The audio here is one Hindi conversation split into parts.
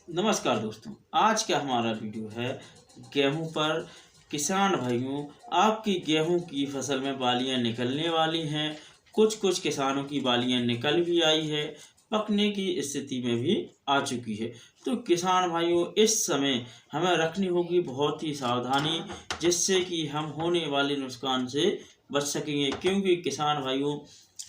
नमस्कार दोस्तों, आज का हमारा वीडियो है गेहूं पर। किसान भाइयों, आपकी गेहूं की फसल में बालियां निकलने वाली हैं। कुछ कुछ किसानों की बालियां निकल भी आई है, पकने की स्थिति में भी आ चुकी है। तो किसान भाइयों, इस समय हमें रखनी होगी बहुत ही सावधानी, जिससे कि हम होने वाले नुकसान से बच सकेंगे। क्योंकि किसान भाइयों,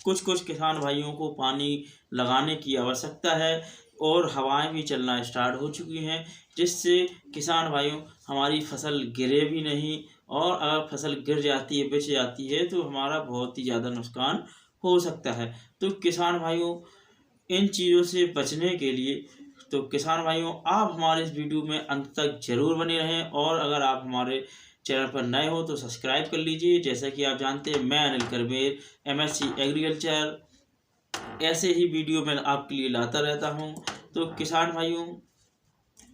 कुछ कुछ किसान भाइयों को पानी लगाने की आवश्यकता है और हवाएं भी चलना स्टार्ट हो चुकी हैं, जिससे किसान भाइयों हमारी फसल गिरे भी नहीं। और अगर फसल गिर जाती है, बिछ जाती है, तो हमारा बहुत ही ज़्यादा नुकसान हो सकता है। तो किसान भाइयों, इन चीज़ों से बचने के लिए तो किसान भाइयों, आप हमारे इस वीडियो में अंत तक जरूर बने रहें। और अगर आप हमारे चैनल पर नए हो तो सब्सक्राइब कर लीजिए। जैसा कि आप जानते हैं, मैं अनिल करबेर, MSc एग्रीकल्चर, ऐसे ही वीडियो मैं आपके लिए लाता रहता हूं। तो किसान भाइयों,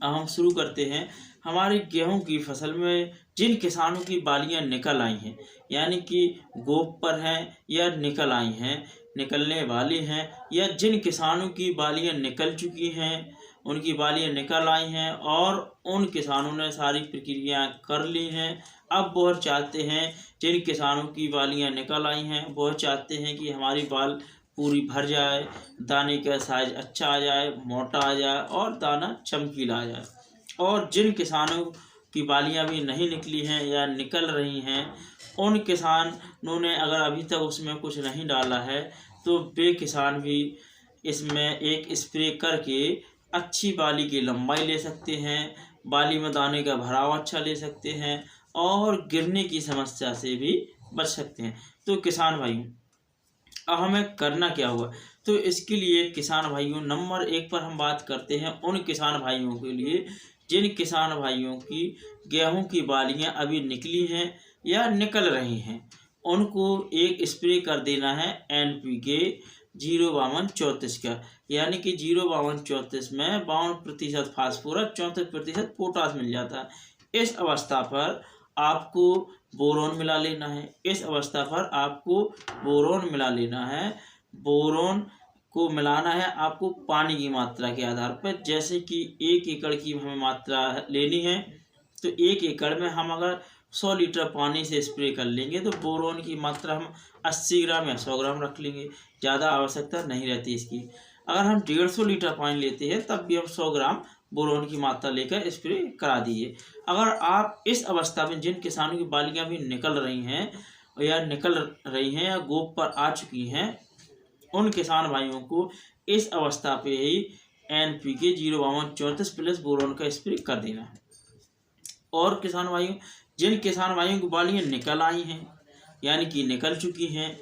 अब हम शुरू करते हैं। हमारी गेहूं की फसल में जिन किसानों की बालियां निकल आई हैं, यानी कि गोप पर हैं या निकल आई हैं, निकलने वाली हैं, या जिन किसानों की बालियां निकल चुकी हैं, उनकी बालियां निकल आई हैं और उन किसानों ने सारी प्रक्रिया कर ली हैं। अब वह चाहते हैं, जिन किसानों की बालियां निकल आई हैं, वह चाहते हैं कि हमारी बाल पूरी भर जाए, दाने का साइज अच्छा आ जाए, मोटा आ जाए और दाना चमकीला आ जाए। और जिन किसानों की बालियां भी नहीं निकली हैं या निकल रही हैं, उन किसानों ने अगर अभी तक उसमें कुछ नहीं डाला है, तो वे किसान भी इसमें एक स्प्रे करके अच्छी बाली की लंबाई ले सकते हैं, बाली में दाने का भराव अच्छा ले सकते हैं और गिरने की समस्या से भी बच सकते हैं। तो किसान भाइयों, अब हमें करना क्या होगा? तो इसके लिए किसान भाइयों, नंबर 1 पर हम बात करते हैं उन किसान भाइयों के लिए जिन किसान भाइयों की गेहूं की बालियां अभी निकली हैं या निकल रही हैं। उनको एक स्प्रे कर देना है NPK 05234 का, यानी कि 05234 में 52% फास्फोरस, 34% पोटास मिल जाता है। इस अवस्था पर आपको बोरोन मिला लेना है। इस अवस्था पर आपको बोरोन मिला लेना है। बोरोन को मिलाना है आपको पानी की मात्रा के आधार पर। जैसे कि 1 एकड़ की हमें मात्रा लेनी है, तो 1 एकड़ में हम अगर 100 लीटर पानी से स्प्रे कर लेंगे, तो बोरोन की मात्रा हम 80 ग्राम या 100 ग्राम रख लेंगे। ज़्यादा आवश्यकता नहीं रहती इसकी। अगर हम 150 लीटर पानी लेते हैं, तब भी हम 100 ग्राम बोरोन की मात्रा लेकर स्प्रे करा दीजिए। अगर आप इस अवस्था में जिन किसानों की बालियां भी निकल रही हैं या गोप पर आ चुकी हैं, उन किसान भाइयों को इस अवस्था पे ही NPK 05234 प्लस बोरोन का स्प्रे कर देना है। और किसान भाइयों, जिन किसान भाइयों की बालियां निकल आई हैं, यानी कि निकल चुकी हैं,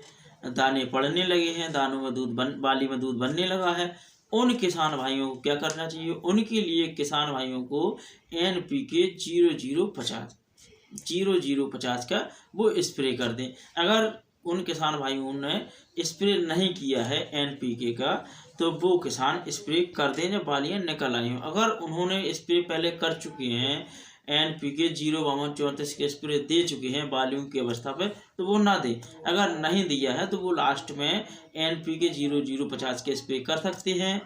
दाने पड़ने लगे हैं, दानों में बाली में दूध बनने लगा है, उन किसान भाइयों को क्या करना चाहिए? उनके लिए किसान भाइयों को NPK 0050 का वो स्प्रे कर दें। अगर उन किसान भाइयों ने स्प्रे नहीं किया है NPK का, तो वो किसान स्प्रे कर दें जब बालियां निकल आई हों। अगर उन्होंने स्प्रे पहले कर चुके हैं, NPK 05234 के स्प्रे दे चुके हैं बालियों की अवस्था पर, तो वो ना दें। अगर नहीं दिया है, तो वो लास्ट में NPK 0050 के स्प्रे कर सकते हैं।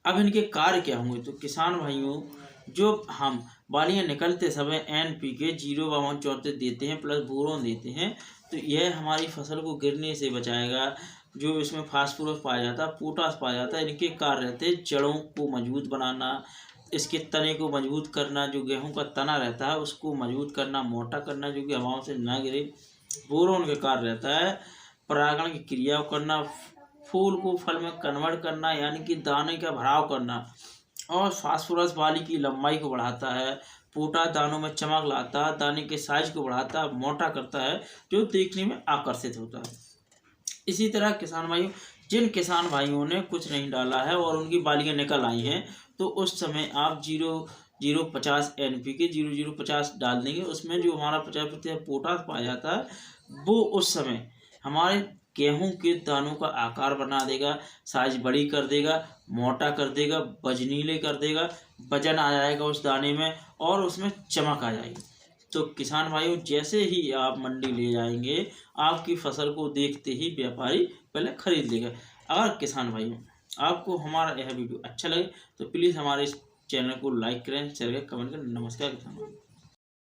अब इनके कार्य क्या होंगे? तो किसान भाइयों, जो हम बालियां निकलते समय NPK 05234 देते हैं प्लस बोरोन देते हैं, तो यह हमारी फसल को गिरने से बचाएगा। जो इसमें फास्फोरस पाया जाता है, पोटास पाया जाता है, इनके कार्य रहते हैं जड़ों को मजबूत बनाना, इसके तने को मजबूत करना, जो गेहूं का तना रहता है उसको मजबूत करना, मोटा करना, जो कि हवाओं से ना गिरे। बोरोन का कार्य रहता है परागण की क्रिया को करना, फूल को फल में कन्वर्ट करना, यानी कि दाने का भराव करना। और फास्फोरस बाली की लंबाई को बढ़ाता है, पोटास दानों में चमक लाता है, दाने के साइज को बढ़ाता है, मोटा करता है, जो देखने में आकर्षित होता है। इसी तरह किसान भाइयों, जिन किसान भाइयों ने कुछ नहीं डाला है और उनकी बालियां निकल आई हैं, तो उस समय आप 0050 NPK 0050 डाल देंगे। उसमें जो हमारा 50% पोटास पाया जाता है, वो उस समय हमारे गेहूं के दानों का आकार बना देगा, साइज बड़ी कर देगा, मोटा कर देगा, वजनीले कर देगा, वजन आ जाएगा उस दाने में और उसमें चमक आ जाएगी। तो किसान भाइयों, जैसे ही आप मंडी ले जाएंगे, आपकी फसल को देखते ही व्यापारी पहले खरीद लेगा। अगर किसान भाइयों आपको हमारा यह वीडियो अच्छा लगे तो प्लीज़ हमारे इस चैनल को लाइक करें, शेयर करें, कमेंट करें। नमस्कार किसान भाई।